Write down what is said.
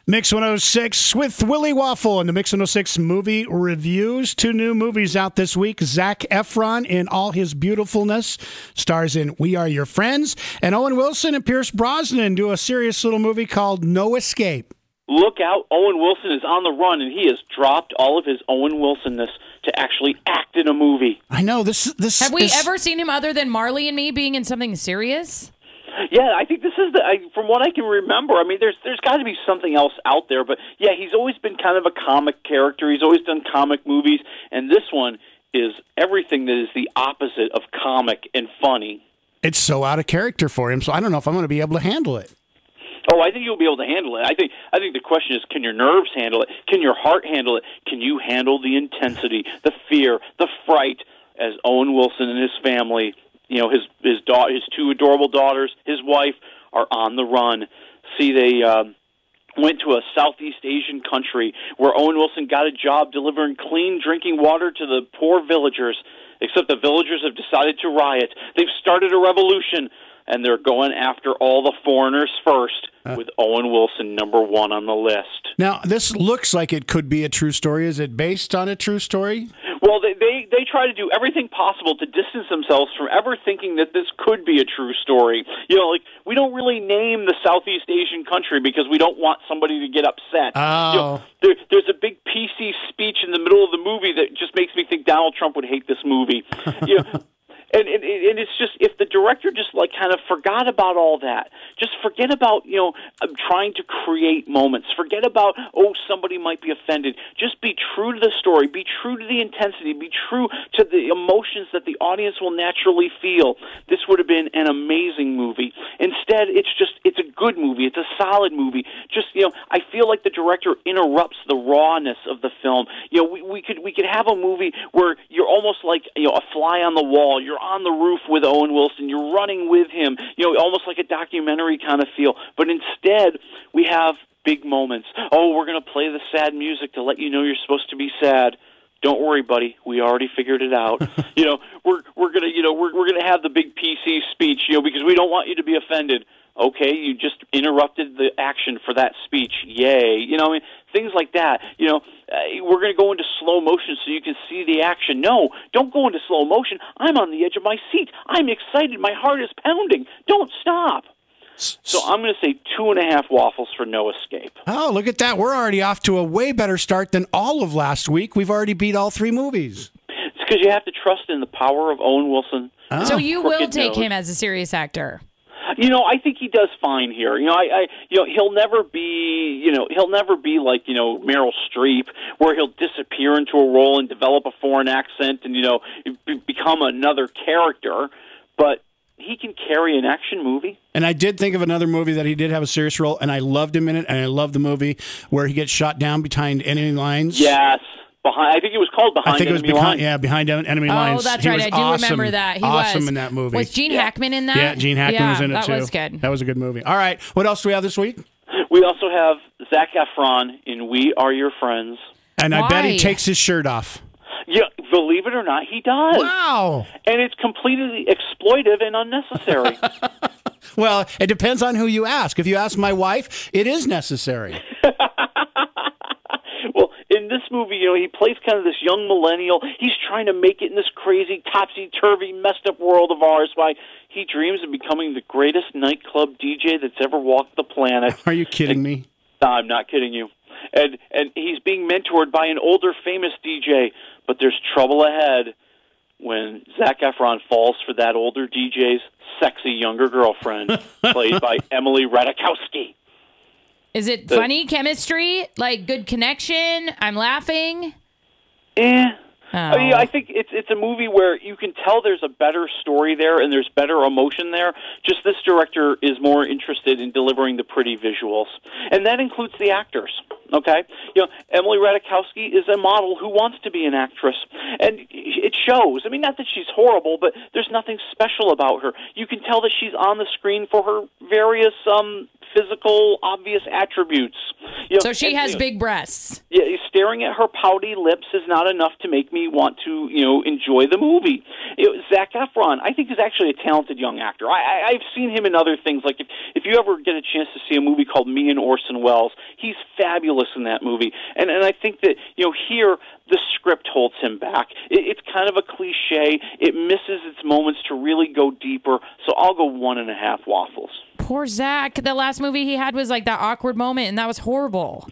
Mix 106 with Willie Waffle and the Mix 106 movie reviews. 2 new movies out this week. Zac Efron in all his beautifulness stars in We Are Your Friends. And Owen Wilson and Pierce Brosnan do a serious little movie called No Escape. Look out, Owen Wilson is on the run, and he has dropped all of his Owen Wilsonness to actually act in a movie. I know, this Have we ever seen him other than Marley and Me being in something serious? Yeah, I think this is from what I can remember. I mean, there's got to be something else out there, but yeah, he's always been kind of a comic character. He's always done comic movies, and this one is everything that is the opposite of comic and funny. It's so out of character for him, so I don't know if I'm going to be able to handle it. Oh, I think you'll be able to handle it. I think the question is, can your nerves handle it? Can your heart handle it? Can you handle the intensity, the fear, the fright as Owen Wilson and his family, you know, his 2 adorable daughters, his wife, are on the run. See, they went to a Southeast Asian country where Owen Wilson got a job delivering clean drinking water to the poor villagers, except the villagers have decided to riot. They've started a revolution, and they're going after all the foreigners first, with Owen Wilson #1 on the list. Now, this looks like it could be a true story. Is it based on a true story? Well, they try to do everything possible to distance themselves from ever thinking that this could be a true story. You know, like, we don't really name the Southeast Asian country because we don't want somebody to get upset. Oh. You know, there's a big PC speech in the middle of the movie that just makes me think Donald Trump would hate this movie. You know, and it's just, if the director just like kind of forgot about all that, just forget about, you know, trying to create moments, forget about, somebody might be offended, just be true to the story, be true to the intensity, be true to the emotions that the audience will naturally feel, this would have been an amazing movie. Instead, it's a good movie, it's a solid movie. Just, you know, I feel like the director interrupts the rawness of the film. You know, we could have a movie where you're almost like, you know, a fly on the wall, you're on the roof with Owen Wilson, you're running with him, you know, almost like a documentary kind of feel. But instead, we have big moments. Oh, we're going to play the sad music to let you know you're supposed to be sad. Don't worry, buddy. We already figured it out. You know, we're gonna, you know, we're gonna have the big PC speech, you know, because we don't want you to be offended. Okay, you just interrupted the action for that speech. Yay. You know, I mean, things like that. You know, we're going to go into slow motion so you can see the action. No, don't go into slow motion. I'm on the edge of my seat. I'm excited. My heart is pounding. Don't stop. So I'm going to say 2.5 waffles for No Escape. Oh, look at that. We're already off to a way better start than all of last week. We've already beat all 3 movies. It's because you have to trust in the power of Owen Wilson. Oh. So you will take him as a serious actor? You know, I think he does fine here. You know, he'll never be like, you know, Meryl Streep, where he'll disappear into a role and develop a foreign accent and, you know, become another character. But he can carry an action movie. And I did think of another movie that he did have a serious role, and I loved him in it, and I loved the movie where he gets shot down behind enemy lines. Yes. I think it was called Behind Enemy Lines. Yeah, Behind Enemy Lines. Oh, that's right. I do remember that. He was awesome in that movie. Was Gene Hackman in that? Yeah, Gene Hackman was in it, too. That was good. That was a good movie. All right. What else do we have this week? We also have Zac Efron in We Are Your Friends. And I bet he takes his shirt off. Yeah, believe it or not, he does. Wow. And it's completely exploitive and unnecessary. Well, it depends on who you ask. If you ask my wife, it is necessary. Well, in this movie, you know, he plays kind of this young millennial. He's trying to make it in this crazy, topsy-turvy, messed-up world of ours. Why he dreams of becoming the greatest nightclub DJ that's ever walked the planet. Are you kidding me? No, I'm not kidding you. And he's being mentored by an older, famous DJ. But there's trouble ahead when Zac Efron falls for that older DJ's sexy younger girlfriend, played by Emily Ratajkowski. Is it funny chemistry? Like good connection? I'm laughing? I mean, I think it's a movie where you can tell there's a better story there and there's better emotion there. Just this director is more interested in delivering the pretty visuals. And that includes the actors, okay? You know, Emily Ratajkowski is a model who wants to be an actress. And it shows. I mean, not that she's horrible, but there's nothing special about her. You can tell that she's on the screen for her various physical, obvious attributes. You know, so she has big breasts. Yeah, staring at her pouty lips is not enough to make me want to, enjoy the movie. Zac Efron, I think, is actually a talented young actor. I've seen him in other things. Like if you ever get a chance to see a movie called Me and Orson Welles, he's fabulous in that movie. And I think that, here the script holds him back. It's kind of a cliche. It misses its moments to really go deeper. So I'll go 1.5 waffles. Poor Zach. The last movie he had was like that awkward moment, and that was horrible.